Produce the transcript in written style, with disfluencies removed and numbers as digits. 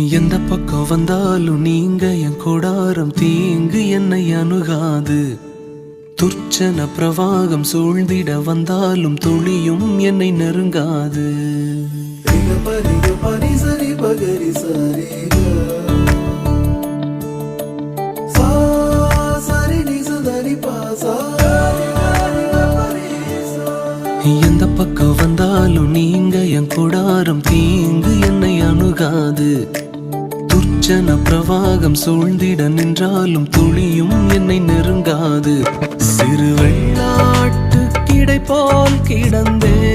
எந்த பக்கம் வந்தாலும் நீங்க என் கொடாரம் தீங்கு என்னை அணுகாது. துர்ச்சன பிரவாகம் சூழ்ந்திட வந்தாலும் துளியும் என்னை நெருங்காது. எந்த பக்கம் வந்தாலும் நீங்க என் கொடாரம் தீங்கு என்னை அணுகாது. துர்ச்சன பிரவாகம் சூழ்ந்திட நின்றாலும் துளியும் என்னை நெருங்காது. சிறு வெள்ளாட்டு கிடை போல் கிடந்தே